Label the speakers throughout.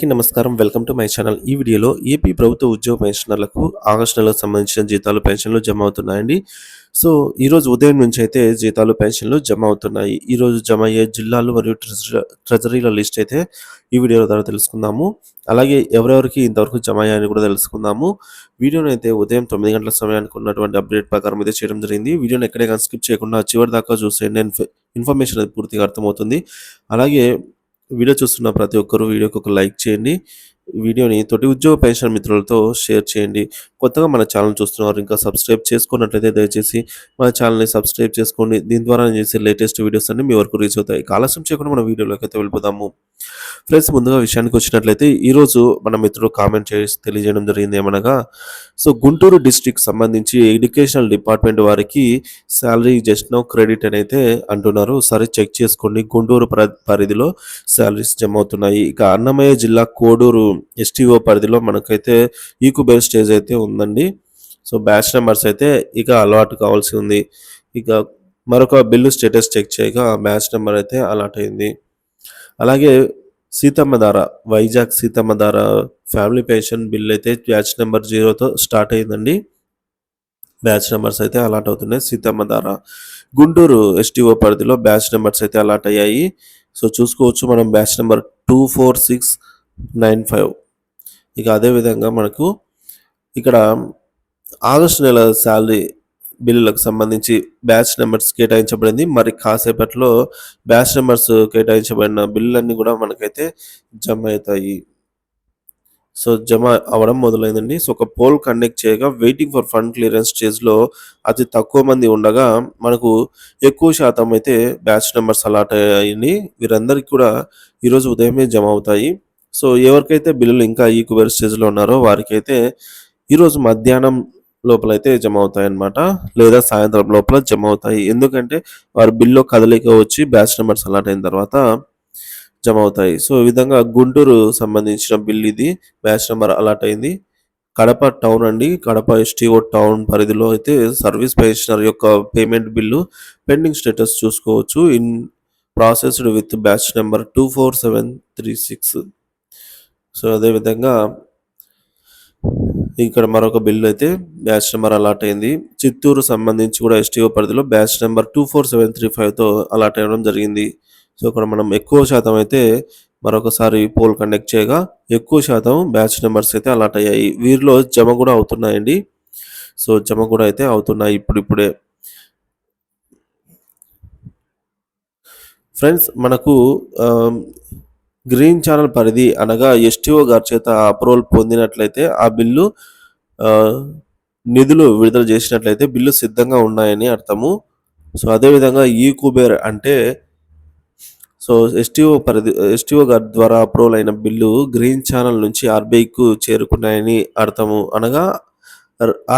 Speaker 1: నమస్కారం. Welcome to my channel. ఈ వీడియోలో ఏపీ ప్రభుత్వ ఉద్యోగ పెన్షనర్లకు ఆగస్టు నెలకు సంబంధించిన జీతాలు, పెన్షన్లు జమ అవుతున్నాయండి. సో, ఈరోజు ఉదయం నుంచి అయితే జీతాలు, పెన్షన్లు జమ అవుతున్నాయి. ఈరోజు జమ అయ్యే జిల్లాలు మరియు ట్రెజరీల లిస్ట్ అయితే ఈ వీడియో ద్వారా తెలుసుకుందాము. అలాగే ఎవరెవరికి ఇంతవరకు జమ అయ్యాయని కూడా తెలుసుకుందాము. వీడియోని అయితే ఉదయం 9 గంటల సమయానికి ఉన్నటువంటి అప్డేట్ ప్రకారం అయితే చేయడం జరిగింది. వీడియోని ఎక్కడే కానీ స్కిప్ చేయకుండా చివరి దాకా చూసేయండి. ఇన్ఫర్మేషన్ అనేది పూర్తిగా అర్థమవుతుంది. అలాగే వీడియో చూస్తున్న ప్రతి ఒక్కరూ వీడియోకి ఒక లైక్ చేయండి. వీడియోని తోటి ఉద్యోగ పెన్షన్ మిత్రులతో షేర్ చేయండి. కొత్తగా మన ఛానల్ చూస్తున్నవారు ఇంకా సబ్స్క్రైబ్ చేసుకున్నట్లయితే దయచేసి మన ఛానల్ని సబ్స్క్రైబ్ చేసుకోండి. దీని ద్వారా నేను చేసే లేటెస్ట్ వీడియోస్ అన్ని మీ వరకు రీచ్ అవుతాయి. ఆలస్యం చేయకుండా మన వీడియోలోకి అయితే వెళ్ళిపోదాము. ఫ్రెండ్స్, ముందుగా విషయానికి వచ్చినట్లయితే ఈరోజు మన మిత్రుడు కామెంట్ చేసి తెలియజేయడం జరిగింది ఏమనగా, సో గుంటూరు డిస్ట్రిక్ట్ సంబంధించి ఎడ్యుకేషనల్ డిపార్ట్మెంట్ వారికి శాలరీ జస్ట్ నో క్రెడిట్ అని అయితే అంటున్నారు. సరే, చెక్ చేసుకోండి. గుంటూరు పరిధిలో శాలరీస్ జమ అవుతున్నాయి. ఇక అన్నమయ్య జిల్లా కోడూరు ఎస్టీఓ పరిధిలో మనకైతే ఈక్యుబేర్ స్టేజ్ అయితే ఉందండి. సో బ్యాచ్ నెంబర్స్ అయితే ఇక అలవాటు కావాల్సి ఉంది. ఇక మరొక బిల్లు స్టేటస్ చెక్ చేయగా బ్యాచ్ నెంబర్ అయితే అలాట్ అయింది. అలాగే Seethammadhara, Vizag Seethammadhara family pension bill అయితే బ్యాచ్ నెంబర్ 0తో స్టార్ట్ అయిందండి. బ్యాచ్ నెంబర్స్ అయితే అలాట్ అవుతున్నాయి. సీతమ్మధార గుంటూరు ఎస్టీఓ పరిధిలో బ్యాచ్ నెంబర్స్ అయితే అలాట్ అయ్యాయి. సో చూసుకోవచ్చు మనం బ్యాచ్ నెంబర్ 24695. ఇక అదేవిధంగా మనకు ఇక్కడ ఆగస్టు నెల శాలరీ బిల్లులకు సంబంధించి బ్యాచ్ నెంబర్స్ కేటాయించబడింది. మరి కాసేపట్లో బ్యాచ్ నెంబర్స్ కేటాయించబడిన బిల్లులన్నీ కూడా మనకైతే జమ అవుతాయి. సో జమ అవ్వడం మొదలైందండి. సో ఒక పోల్ కండక్ట్ చేయగా వెయిటింగ్ ఫర్ ఫండ్ క్లియరెన్స్ స్టేజ్లో అతి తక్కువ మంది ఉండగా మనకు ఎక్కువ శాతం అయితే బ్యాచ్ నెంబర్స్ అలాట్ అయ్యాయి. వీరందరికీ కూడా ఈరోజు ఉదయమే జమ అవుతాయి. సో ఎవరికైతే బిల్లులు ఇంకా ఈక్యుబేర్ స్టేజ్లో ఉన్నారో వారికైతే ఈరోజు మధ్యాహ్నం లోపలైతే జమ అవుతాయన్నమాట, లేదా సాయంత్రం లోపల జమ అవుతాయి. ఎందుకంటే వారి బిల్లో కదలిక వచ్చి బ్యాచ్ నెంబర్స్ అలాట్ అయిన తర్వాత జమ అవుతాయి. సో ఈ విధంగా గుంటూరు సంబంధించిన బిల్ ఇది. బ్యాచ్ నెంబర్ అలాట్ అయింది. కడప టౌన్ అండి. కడప ఎస్టీఓ టౌన్ పరిధిలో అయితే సర్వీస్ పెన్షనర్ యొక్క పేమెంట్ బిల్లు పెండింగ్ స్టేటస్ చూసుకోవచ్చు. In processed with batch number 24736. So అదేవిధంగా ఇక్కడ మరొక బిల్లు అయితే బ్యాచ్ నెంబర్ అలాట్ అయింది. చిత్తూరు సంబంధించి కూడా ఎస్టీఓ పరిధిలో బ్యాచ్ నెంబర్ 24735తో అలాట్ అవ్వడం జరిగింది. సో ఇక్కడ మనం ఎక్కువ శాతం అయితే మరొకసారి పోల్ కండక్ట్ చేయగా ఎక్కువ శాతం బ్యాచ్ నెంబర్స్ అయితే అలాట్ అయ్యాయి. వీరిలో జమ కూడా అవుతున్నాయండి. సో జమ కూడా అయితే అవుతున్నాయి ఇప్పుడిప్పుడే. ఫ్రెండ్స్, మనకు గ్రీన్ ఛానల్ పరిధి అనగా ఎస్టీఓ గారి చేత అప్రూవల్ పొందినట్లయితే ఆ బిల్లు నిధులు విడుదల చేసినట్లయితే బిల్లు సిద్ధంగా ఉన్నాయని అర్థము. సో అదేవిధంగా ఈ కుబేర్ అంటే సో ఎస్టీఓ గారి ద్వారా అప్రూవల్ అయిన బిల్లు గ్రీన్ ఛానల్ నుంచి ఆర్బీఐకు చేరుకున్నాయని అర్థము. అనగా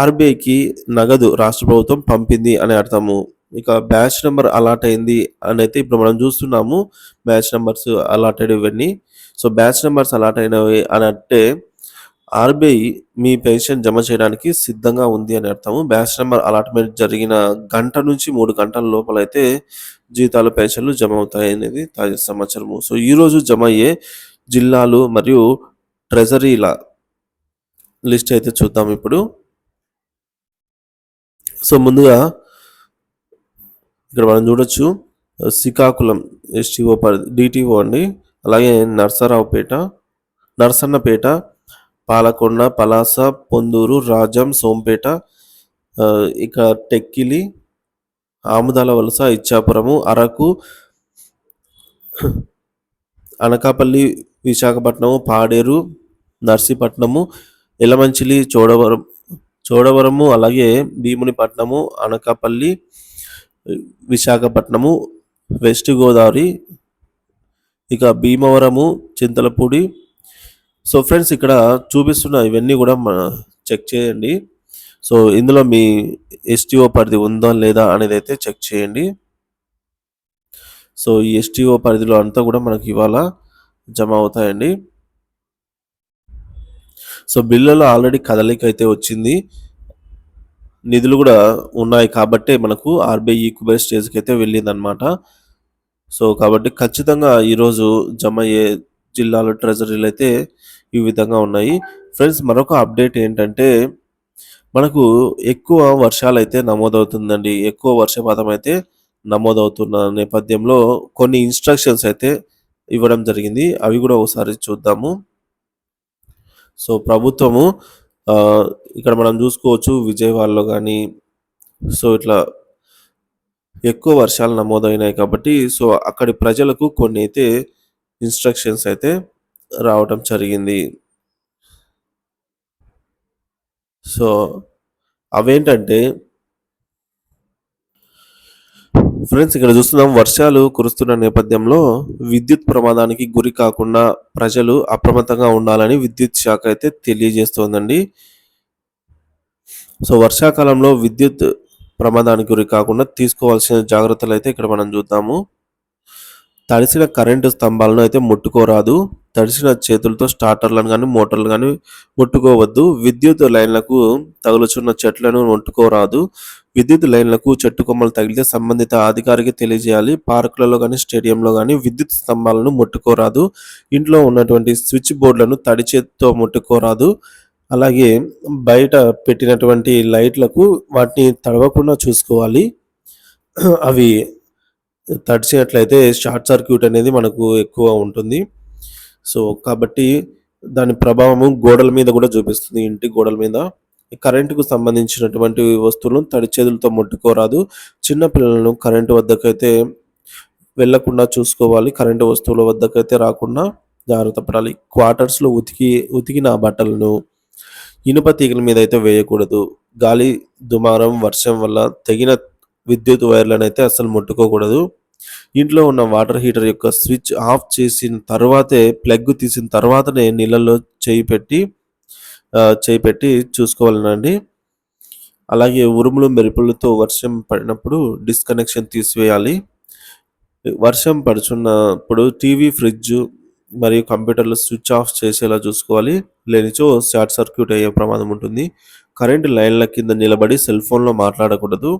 Speaker 1: ఆర్బీఐకి నగదు రాష్ట్ర ప్రభుత్వం పంపింది అని అర్థము. ఇక బ్యాచ్ నెంబర్ అలాట్ అయింది అని అయితే ఇప్పుడు మనం చూస్తున్నాము. బ్యాచ్ నెంబర్స్ అలాటెడ్ ఇవన్నీ. సో బ్యాచ్ నెంబర్స్ అలాట్ అయినవి అని అంటే ఆర్బీఐ మీ పెన్షన్ జమ చేయడానికి సిద్ధంగా ఉంది అని అర్థము. బ్యాచ్ నెంబర్ అలాట్మెంట్ జరిగిన గంట నుంచి 3 గంటల లోపల అయితే జీతాలు, పెన్షన్లు జమ అవుతాయి అనేది తాజా సమాచారము. సో ఈరోజు జమ అయ్యే జిల్లాలు మరియు ట్రెజరీల లిస్ట్ అయితే చూద్దాం ఇప్పుడు. సో ముందుగా ఇక్కడ మనం చూడొచ్చు శ్రీకాకుళం ఎస్టీఓ డిటిఓ అండి. అలాగే నర్సన్నపేట, పాలకొండ, పలాస, పొందూరు, రాజం, సోంపేట, ఇక టెక్కిలి, ఆముదాల వలస, ఇచ్చాపురము, అరకు, అనకాపల్లి, విశాఖపట్నము, పాడేరు, నర్సీపట్నము, ఎలమంచిలి, చోడవరము, అలాగే భీమునిపట్నము, అనకాపల్లి, విశాఖపట్నము, వెస్ట్ గోదావరి, ఇక భీమవరము, చింతలపూడి. సో ఫ్రెండ్స్, ఇక్కడ చూపిస్తున్న ఇవన్నీ కూడా చెక్ చేయండి. సో ఇందులో మీ ఎస్టీఓ పరిధి ఉందా లేదా అనేది అయితే చెక్ చేయండి. సో ఈ ఎస్టీఓ పరిధిలో అంతా కూడా మనకి ఇవాళ జమ అవుతాయండి. సో బిల్లులో ఆల్రెడీ కదలిక అయితే వచ్చింది, నిధులు కూడా ఉన్నాయి కాబట్టి మనకు ఆర్బీఐ ఈక్యుబేర్ స్టేజ్కి అయితే వెళ్ళిందనమాట. సో కాబట్టి ఖచ్చితంగా ఈరోజు జమ అయ్యే జిల్లాల ట్రెజరీలైతే ఈ విధంగా ఉన్నాయి. ఫ్రెండ్స్ మరొక అప్డేట్ ఏంటంటే మనకు ఎక్కువ వర్షాలైతే నమోదవుతుందండి. ఎక్కువ వర్షపాతం అయితే నమోదవుతున్న నేపథ్యంలో కొన్ని ఇన్‌స్ట్రక్షన్స్ అయితే ఇవ్వడం జరిగింది. అవి గూడా ఒకసారి చూద్దాము. సో, ప్రభుత్వము ఆహ్, ఇక్కడ మనం జూసుకోవచ్చు విజయవాడలో గానీ, సో, ఇట్లా ఎక్కువ వర్షాలు నమోదైనాయి కాబట్టి, సో, అక్కడి ప్రజలకు కొన్నైతే ఇన్‌స్ట్రక్షన్స్ అయితే రావటం జరిగింది. సో, అవేంటంటే ఫ్రెండ్స్ ఇక్కడ చూస్తున్నాం వర్షాలు కురుస్తున్న నేపథ్యంలో విద్యుత్ ప్రమాదానికి గురి కాకుండా ప్రజలు అప్రమత్తంగా ఉండాలని విద్యుత్ శాఖ అయితే తెలియజేస్తోందండి. సో, వర్షాకాలంలో విద్యుత్ ప్రమాదానికి గురి కాకుండా తీసుకోవాల్సిన జాగ్రత్తలైతే ఇక్కడ మనం చూద్దాము. తడిసిన కరెంటు స్తంభాలను అయితే ముట్టుకోరాదు. తడిసిన చేతులతో స్టార్టర్లను గానీ, మోటార్లు గానీ ముట్టుకోవద్దు. విద్యుత్ లైన్లకు తగులుచున్న చెట్లను ముట్టుకోరాదు. విద్యుత్ లైన్లకు చెట్టు కొమ్మలు తగిలితే సంబంధిత అధికారికి తెలియజేయాలి. పార్కులలో గానీ, స్టేడియంలో గానీ విద్యుత్ స్తంభాలను ముట్టుకోరాదు. ఇంట్లో ఉన్నటువంటి స్విచ్ బోర్డులను తడి చేత్తో ముట్టుకోరాదు. అలాగే బయట పెట్టినటువంటి లైట్లకు వాటిని తడవకుండా చూసుకోవాలి. అవి తడిచినట్లయితే షార్ట్ సర్క్యూట్ అనేది మనకు ఎక్కువ ఉంటుంది. సో, కాబట్టి దాని ప్రభావము గోడల మీద గూడా చూపిస్తుంది. ఇంటి గోడల మీద. కరెంటుకు సంబంధించినటువంటి వస్తువులను తడి చేతులతో ముట్టుకోరాదు. చిన్న పిల్లలను కరెంటు వద్దకైతే వెళ్ళకుండా చూసుకోవాలి. కరెంటు వస్తువుల వద్దకైతే రాకుండా జాగ్రత్త పడాలి. క్వార్టర్స్‌లో ఉతికిన బట్టలను ఇనుప తీగల మీద అయితే వేయకూడదు. గాలి, దుమారం, వర్షం వల్ల తెగిన విద్యుత్ వైర్లనైతే అస్సలు ముట్టుకోకూడదు. ఇంట్లో ఉన్న వాటర్ హీటర్ యొక్క స్విచ్ ఆఫ్ చేసిన తర్వాతే ప్లగ్ తీసిన తర్వాతనే నీళ్ళల్లో చేయి పెట్టి చూసుకోవాలనండి. అలాగే ఉరుములు, మెరుపులతో వర్షం పడినప్పుడు డిస్‌కనెక్షన్ తీసివేయాలి. వర్షం పడుచున్నప్పుడు టీవీ, ఫ్రిడ్జ్ మరియు కంప్యూటర్లు స్విచ్ ఆఫ్ చేసేలా చూసుకోవాలి. లేనిచో షార్ట్ సర్క్యూట్ అయ్యే ప్రమాదం ఉంటుంది. కరెంటు లైన్ల కింద నిలబడి సెల్ ఫోన్‌లో మాట్లాడకూడదు.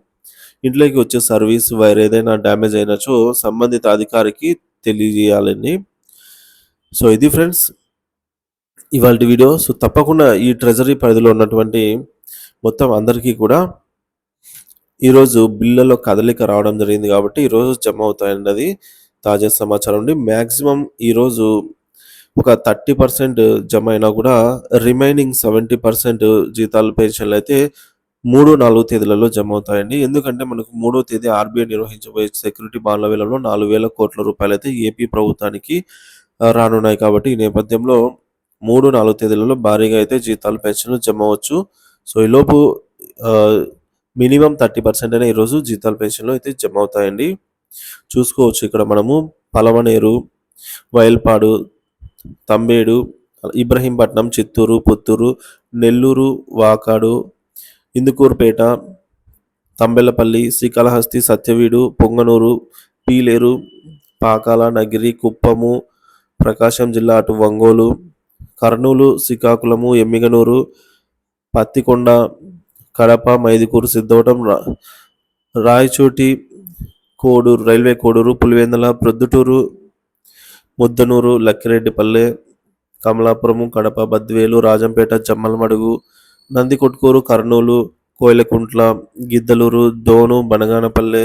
Speaker 1: ఇంట్లోకి వచ్చే సర్వీస్ వైర్ ఏదైనా డ్యామేజ్ అయినచో సంబంధిత అధికారికి తెలియజేయాలండి. సో, ఇది ఫ్రెండ్స్ ఇవాల్టి వీడియో. సో, తప్పకుండా ఈ ట్రెజరీ పరిధిలో ఉన్నటువంటి మొత్తం అందరికీ కూడా ఈరోజు బిల్లులో కదలిక రావడం జరిగింది కాబట్టి ఈరోజు జమ అవుతాయన్నది తాజా సమాచారం అండి. మాక్సిమం ఈరోజు ఒక 30% జమ అయినా కూడా రిమైనింగ్ 70% జీతాలు, పెన్షన్‌లయితే 3, 4 తేదీలలో జమ అవుతాయండి. ఎందుకంటే మనకు 3వ తేదీ ఆర్‌బీఐ నిర్వహించబోయే సెక్యూరిటీ బాండ్ల వేలంలో 4,000 కోట్ల రూపాయలైతే ఏపీ ప్రభుత్వానికి రానున్నాయి కాబట్టి ఈ నేపథ్యంలో 3, 4 తేదీలలో భారీగా అయితే జీతాలు, పెన్షన్‌లు జమ అవ్వచ్చు. సో, ఈలోపు ఆహ్, మినిమమ్ 30% అయినా ఈరోజు జీతాలు, పెన్షన్‌లు అయితే జమ అవుతాయండి. చూసుకోవచ్చు ఇక్కడ మనము పలమనేరు, వైల్పాడు, తంబేడు, ఇబ్రహీంపట్నం, చిత్తూరు, పుత్తూరు, నెల్లూరు, వాకాడు, ఇందుకూరుపేట, తంబెల్లపల్లి, శ్రీకాళహస్తి, సత్యవీడు, పొంగనూరు, పీలేరు, పాకాల, నగిరి, కుప్పము, ప్రకాశం జిల్లా అటు ఒంగోలు, కర్నూలు, శ్రీకాకుళము, ఎమ్మిగనూరు, పత్తికొండ, కడప, మైదుకూరు, సిద్ధవటం, రాయచోటి, కోడూరు, రైల్వే కోడూరు, పులివెందుల, ప్రొద్దుటూరు, ముద్దనూరు, లక్కిరెడ్డిపల్లె, కమలాపురము, కడప, బద్వేలు, రాజంపేట, జమ్మలమడుగు, నందికొట్కూరు, కర్నూలు, కోయిలకుంట్ల, గిద్దలూరు, దోను, బనగానపల్లె,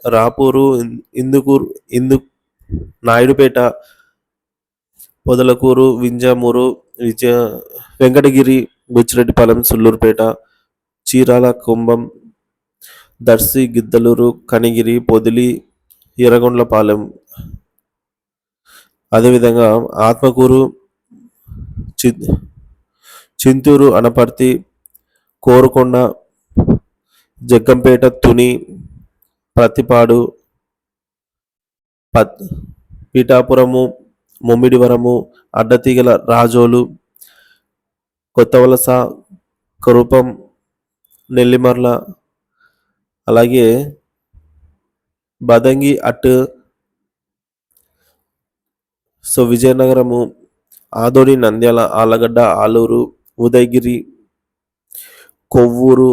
Speaker 1: రాపూరు, నాయుడుపేట, పొదలకూరు, వింజమూరు, వెంకటగిరి, బుచ్చిరెడ్డిపాలెం, సుళ్లూరుపేట, చీరాల, కుంభం, దర్శి, గిద్దలూరు, కనిగిరి, పొదిలి, ఎర్రగొండ్లపాలెం, అదేవిధంగా ఆత్మకూరు, చింతూరు, అనపర్తి, కోరుకొండ, జగ్గంపేట, తుని, ప్రతిపాడు, పీఠాపురము, ముమ్మిడివరము, అడ్డతీగల, రాజోలు, కొత్తవలస, కరుపం, నెల్లిమర్ల, అలాగే బదంగి అట్, సో, విజయనగరము, ఆదోని, నంద్యాల, ఆళ్లగడ్డ, ఆలూరు, ఉదయగిరి, కొవ్వూరు,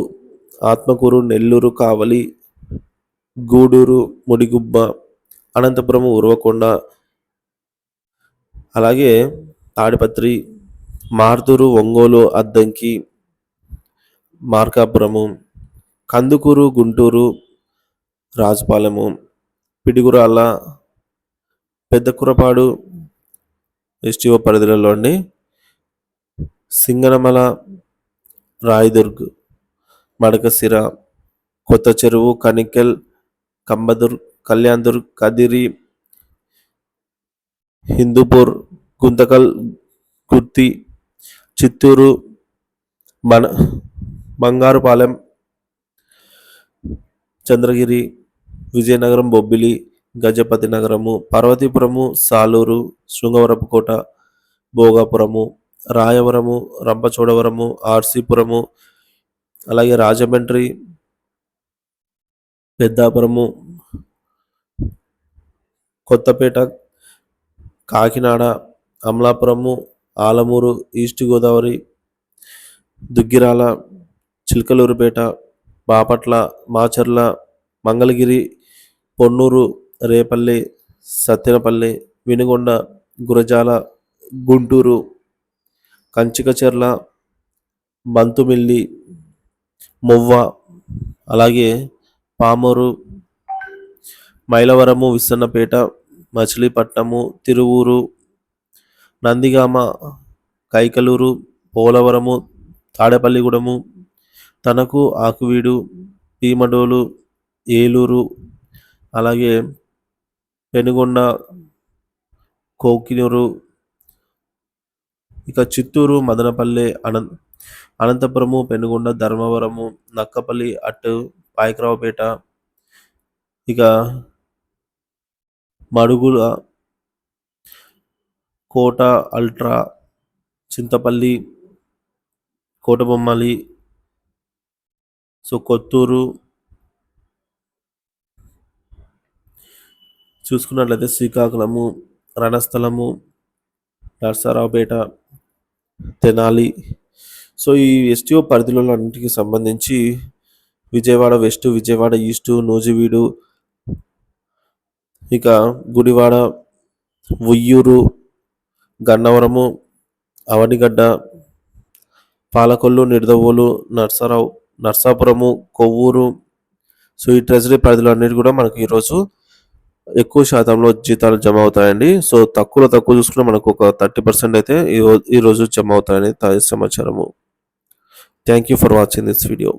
Speaker 1: ఆత్మకూరు, నెల్లూరు, కావలి, గూడూరు, ముడిగుబ్బ, అనంతపురం, ఉరవకొండ, అలాగే తాడిపత్రి, మార్దూరు, ఒంగోలు, అద్దంకి, మార్కాపురము, కందుకూరు, గుంటూరు, రాజుపాలెము, పిడుగురాళ్ళ, పెద్దకురపాడు ఎస్టీఓ పరిధిలో అండి, సింగనమల, రాయదుర్గ్, మడకసిర, కొత్త చెరువు, కనికెల్, కంబదుర్గ్, కళ్యాణ్దుర్గ్, కదిరి, హిందూపూర్, గుంతకల్, గుత్తి, చిత్తూరు, బంగారుపాలెం, చంద్రగిరి, విజయనగరం, బొబ్బిలి, గజపతి నగరము, పార్వతీపురము, సాలూరు, శృంగవరపుకోట, భోగాపురము, రాయవరము, రంపచోడవరము, ఆర్సీపురము, అలాగే రాజమండ్రి, పెద్దాపురము, కొత్తపేట, కాకినాడ, అమలాపురము, ఆలమూరు, ఈస్ట్ గోదావరి, దుగ్గిరాల, చిలకలూరుపేట, బాపట్ల, మాచర్ల, మంగళగిరి, పొన్నూరు, రేపల్లి, సత్తెనపల్లి, వినుగొండ, గురజాల, గుంటూరు, కంచికచెర్ల, బంతుమిల్లి, మొవ్వ, అలాగే పామూరు, మైలవరము, విస్సన్నపేట, మచిలీపట్నము, తిరువూరు, నందిగామ, కైకలూరు, పోలవరము, తాడేపల్లిగూడెము, తణుకు, ఆకువీడు, భీమడోలు, ఏలూరు, అలాగే పెనుగొండ, కోకినూరు, ఇక చిత్తూరు, మదనపల్లె, అనంతపురము, పెనుగొండ, ధర్మవరము, నక్కపల్లి, అట్టు, పాయకరావుపేట, ఇక మడుగుల, కోట, అల్ట్రా, చింతపల్లి, కోటబొమ్మలి, కొత్తూరు, చూసుకున్నట్లయితే శ్రీకాకుళము, రణస్థలము, నర్సరావుపేట, తెనాలి. ఈ ఎస్టీఓ పరిధిలో అన్నింటికి సంబంధించి విజయవాడ వెస్ట్, విజయవాడ ఈస్టు, నూజివీడు, ఇక గుడివాడ, ఉయ్యూరు, గన్నవరము, అవనిగడ్డ, పాలకొల్లు, నిడదవోలు, నర్సాపురము, కొవ్వూరు. ఈ ట్రెజరీ పరిధిలో అన్నిటి కూడా మనకు ఈరోజు ఎక్కువ శాతంలో జీతాలు జమ అవుతాయండి. తక్కువ చూసుకుంటే మనకు ఒక 30% అయితే ఈరోజు జమ అవుతాయని తాజా సమాచారము. Thank you for watching this video.